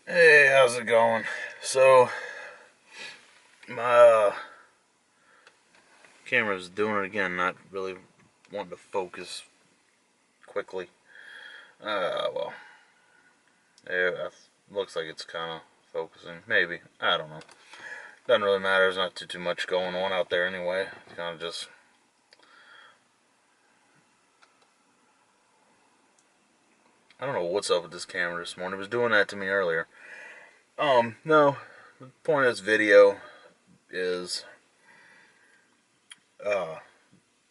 Hey, how's it going? So, my camera's doing it again, not really wanting to focus quickly. Well, yeah, looks like it's kind of focusing. Maybe. I don't know. Doesn't really matter. There's not too much going on out there anyway. It's kind of just. I don't know what's up with this camera this morning. It was doing that to me earlier. No. The point of this video is, uh,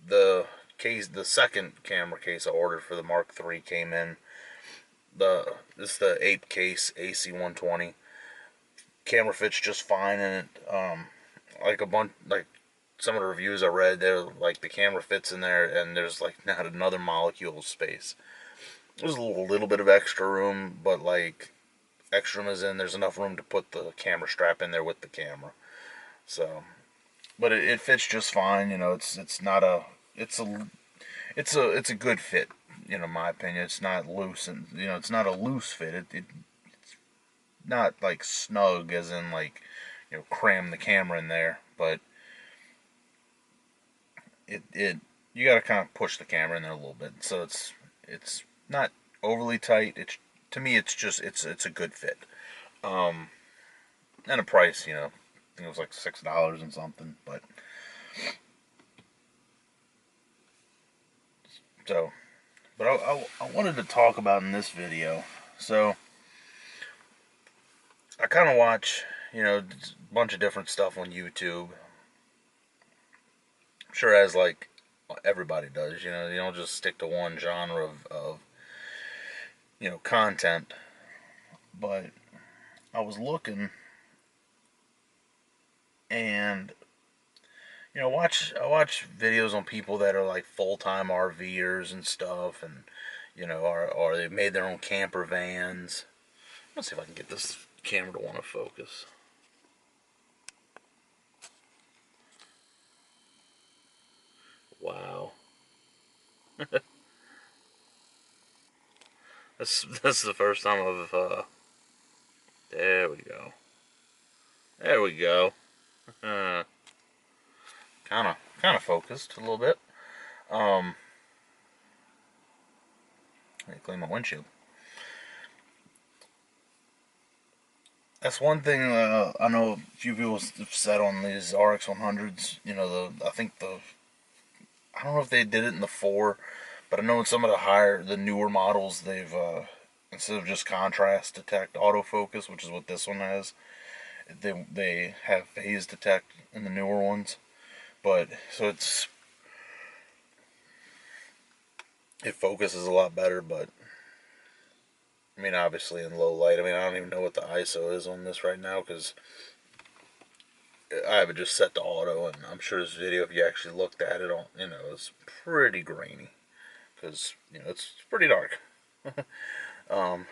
the second camera case I ordered for the Mark III came in. This is the Ape case AC120. Camera fits just fine in it. Like some of the reviews I read, they're like the camera fits in there, and there's like not another molecule of space. There's a little bit of extra room, but like extra room is in. There's enough room to put the camera strap in there with the camera. So, but it fits just fine. It's not a it's a good fit. In my opinion, it's not loose, and it's not a loose fit. It's not like snug as in like cram the camera in there, but it you got to kind of push the camera in there a little bit, so it's not overly tight. It's To me, it's a good fit. Um, and a price, I think it was like $6 and something, but so. But I wanted to talk about in this video. So I kind of watch, a bunch of different stuff on YouTube. I'm sure as like everybody does, you don't just stick to one genre of content. But I was looking and I watch videos on people that are like full time RVers and stuff, and or they made their own camper vans. Let's see if I can get this camera to want to focus. Wow, this is the first time I've there we go, there we go. Uh, kind of focused a little bit. Um, Let me clean my windshield. That's one thing I know a few people have said on these RX 100s. I don't know if they did it in the 4, but I know in some of the newer models, they've instead of just contrast detect autofocus, which is what this one has, they have phase detect in the newer ones. But so it focuses a lot better. But I mean, obviously in low light. I mean, I don't even know what the ISO is on this right now because I have it just set to auto, and I'm sure this video, if you actually looked at it, it's pretty grainy because it's pretty dark. um,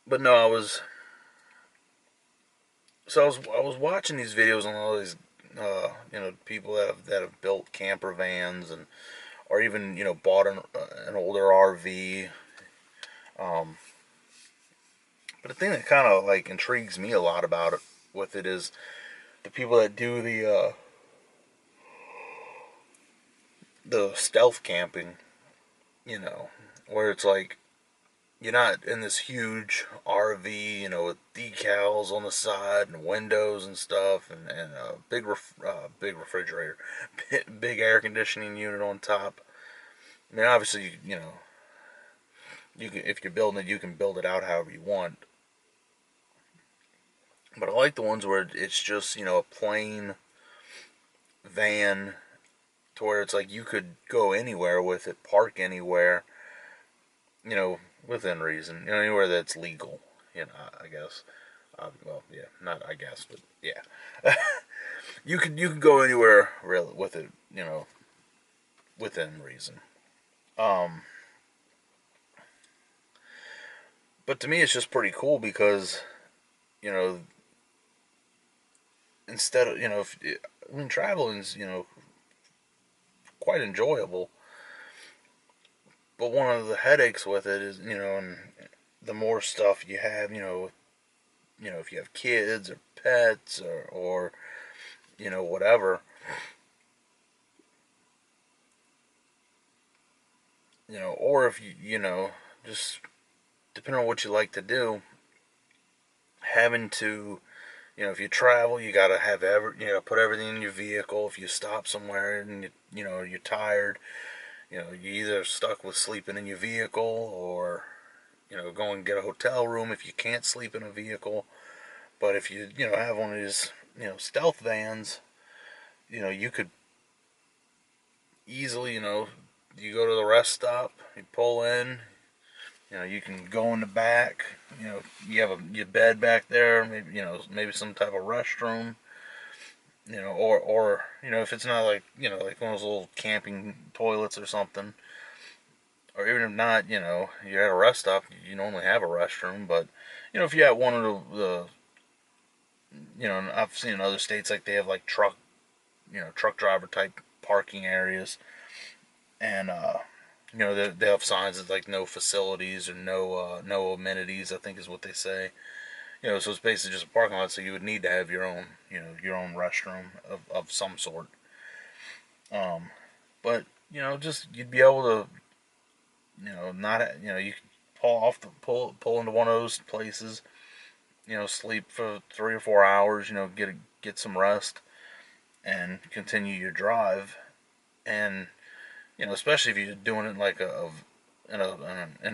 but no, I was watching these videos on all these people that have built camper vans and or even bought an older RV. Um, but the thing that kind of like intrigues me a lot about it with it is the people that do the stealth camping. Where it's like you're not in this huge RV, with decals on the side and windows and stuff, and a big refrigerator, big air conditioning unit on top. I mean, obviously, you can, if you're building it, you can build it out however you want. But I like the ones where it's just a plain van, to where it's like you could go anywhere with it, park anywhere, you know, within reason, anywhere that's legal. I guess. Well, yeah, not I guess, but yeah. You can go anywhere really with it, within reason. Um, but to me, it's just pretty cool because you know instead of if I mean traveling's quite enjoyable, but one of the headaches with it is and the more stuff you have, if you have kids or pets or whatever, or if just depending on what you like to do, having to, if you travel, you gotta put everything in your vehicle. If you stop somewhere and you're tired, you either stuck with sleeping in your vehicle or go and get a hotel room if you can't sleep in a vehicle. But if you have one of these stealth vans, you could easily you go to the rest stop, you pull in, you can go in the back, you have your bed back there, maybe maybe some type of restroom, or if it's not like like one of those little camping toilets or something, or even if not, you're at a rest stop, you normally have a restroom. But if you're at one of the I've seen in other states, like they have like truck driver type parking areas, and they have signs that like no facilities or no amenities, I think is what they say. So it's basically just a parking lot, so you would need to have your own your own restroom of some sort. But just you'd be able to not you could pull into one of those places, sleep for 3 or 4 hours, get some rest and continue your drive. And especially if you're doing it like in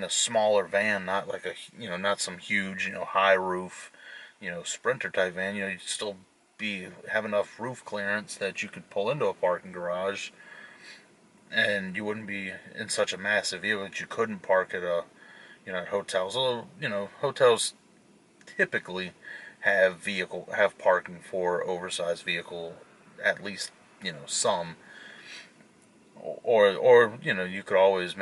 a smaller van, not like not some huge high roof Sprinter type van. You'd still have enough roof clearance that you could pull into a parking garage, and you wouldn't be in such a massive vehicle that you couldn't park at at hotels. Although hotels typically have parking for oversized vehicle, at least some. Or you could always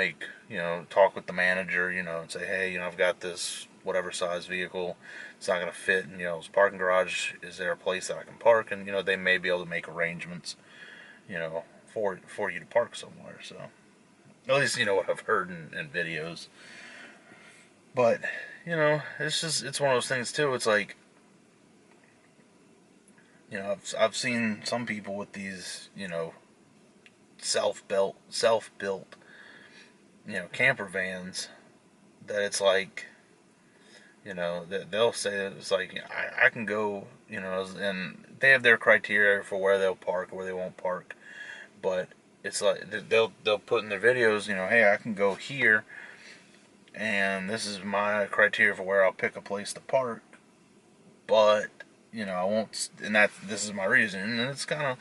talk with the manager, and say, hey, I've got this whatever size vehicle, it's not going to fit in this parking garage. Is there a place that I can park? And they may be able to make arrangements for you to park somewhere. So at least what I've heard in videos. But it's one of those things too. It's like I've seen some people with these self built camper vans, that it's like that they'll say it's like I can go, and they have their criteria for where they'll park or where they won't park. But it's like they'll put in their videos, hey, I can go here, and this is my criteria for where I'll pick a place to park. But I won't, and this is my reason. And it's kind of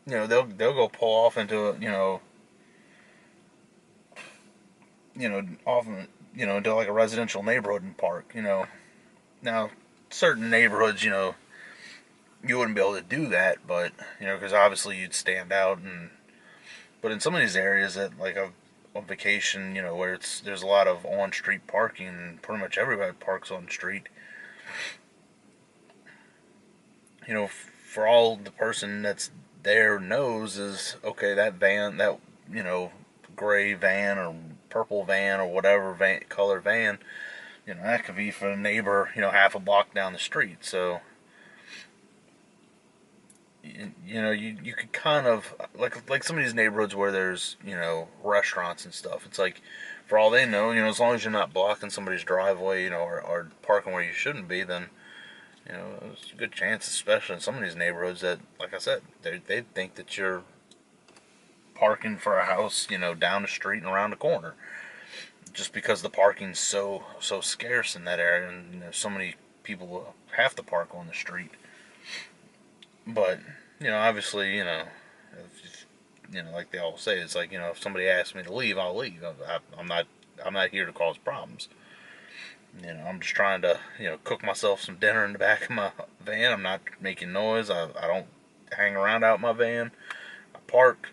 they'll go pull off into often into like a residential neighborhood and park. Now certain neighborhoods, you wouldn't be able to do that, but because obviously you'd stand out. But in some of these areas that like on vacation, where there's a lot of on street parking, and pretty much everybody parks on street. For all the person that's there knows is, okay, that van, that gray van or purple van or whatever color van, that could be for a neighbor half a block down the street. So you could kind of like some of these neighborhoods where there's restaurants and stuff. It's like, for all they know, as long as you're not blocking somebody's driveway, or parking where you shouldn't be, then there's a good chance, especially in some of these neighborhoods, that, like I said, they think that you're parking for a house, down the street and around the corner, just because the parking's so scarce in that area, and so many people have to park on the street. But obviously, like they all say, it's like, if somebody asks me to leave, I'll leave. I'm not here to cause problems. I'm just trying to, cook myself some dinner in the back of my van. I'm not making noise. I don't hang around out my van. I park,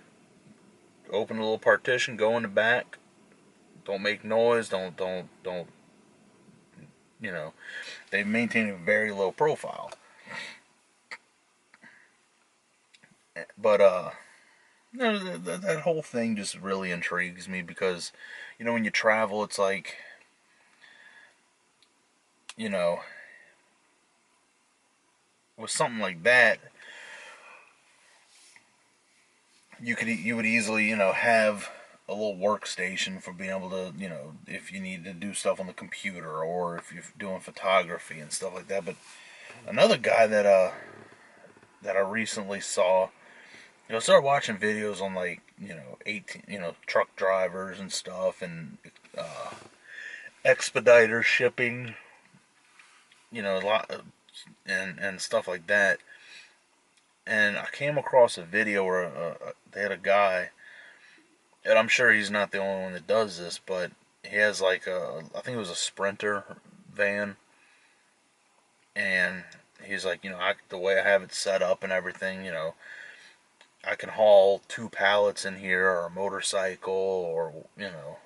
open a little partition, go in the back. Don't make noise. Don't. They maintain a very low profile. But that whole thing just really intrigues me because, you know, when you travel, it's like, you know, with something like that, you would easily, you know, have a little workstation for being able to, you know, if you need to do stuff on the computer or if you're doing photography and stuff like that. But another guy that I recently saw, you know, started watching videos on like, you know, 18, you know, truck drivers and stuff and expediter shipping, you know, a lot of, and stuff like that. And I came across a video where they had a guy, and I'm sure he's not the only one that does this, but he has like I think it was a Sprinter van, and he's like, you know, the way I have it set up and everything, you know, I can haul 2 pallets in here, or a motorcycle, or you know,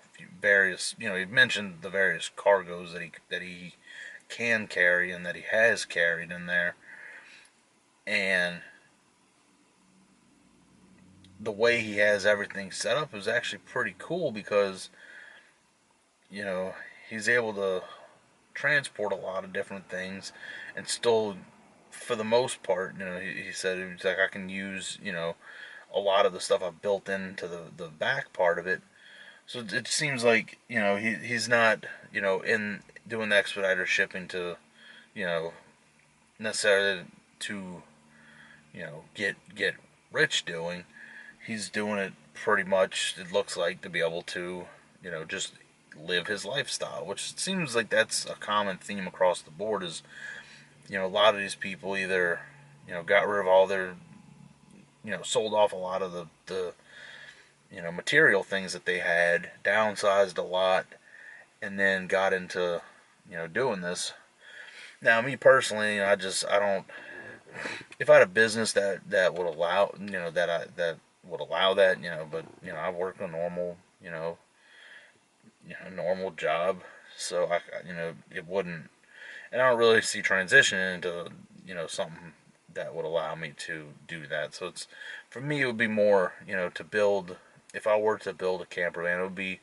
various, you know, he mentioned the various cargoes that he can carry and that he has carried in there, and the way he has everything set up is actually pretty cool because, you know, he's able to transport a lot of different things and still, for the most part, you know, he said it was like I can use, you know, a lot of the stuff I've built into the back part of it. So it seems like, you know, he's not, you know, in doing the expediter shipping to, you know, necessarily to, you know, get rich doing. He's doing it pretty much, it looks like, to be able to, you know, just live his lifestyle, which seems like that's a common theme across the board is, you know, a lot of these people either, you know, got rid of all their, you know, sold off a lot of the you know, material things that they had, downsized a lot, and then got into, you know, doing this. Now, me personally, I don't, if I had a business that would allow, you know, that would allow that, you know, but, you know, I work a normal, normal job, so you know, it wouldn't, and I don't really see transitioning into, you know, something that would allow me to do that. So it's, for me, it would be more, you know, to build, if I were to build a camper van, it would be,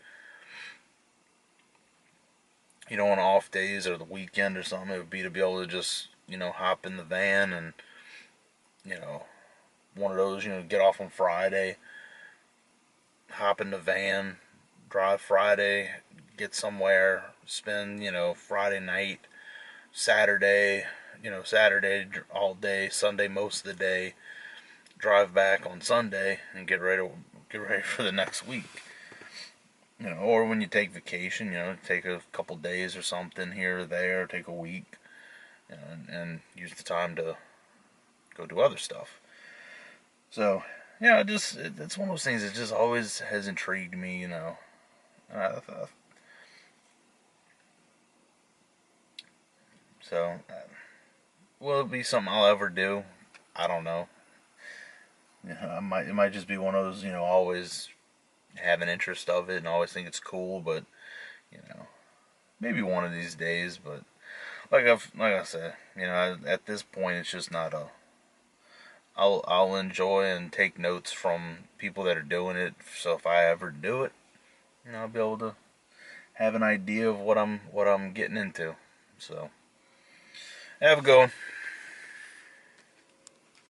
you know, on off days or the weekend or something, it would be to be able to just, you know, hop in the van and, you know, one of those, you know, get off on Friday, hop in the van, drive Friday, get somewhere, spend, you know, Friday night, Saturday, you know, Saturday all day, Sunday most of the day, drive back on Sunday and get ready for the next week. You know, or when you take vacation, you know, take a couple days or something here or there, take a week, you know, and use the time to go do other stuff. So, yeah, it's one of those things that just always has intrigued me, you know. Uh, so, will it be something I'll ever do? I don't know. Yeah, it might just be one of those, you know, always have an interest of it and always think it's cool, but you know, maybe one of these days. But like I said, you know, at this point, it's just not a. I'll enjoy and take notes from people that are doing it. So if I ever do it, you know, I'll be able to have an idea of what I'm getting into. So have a good one.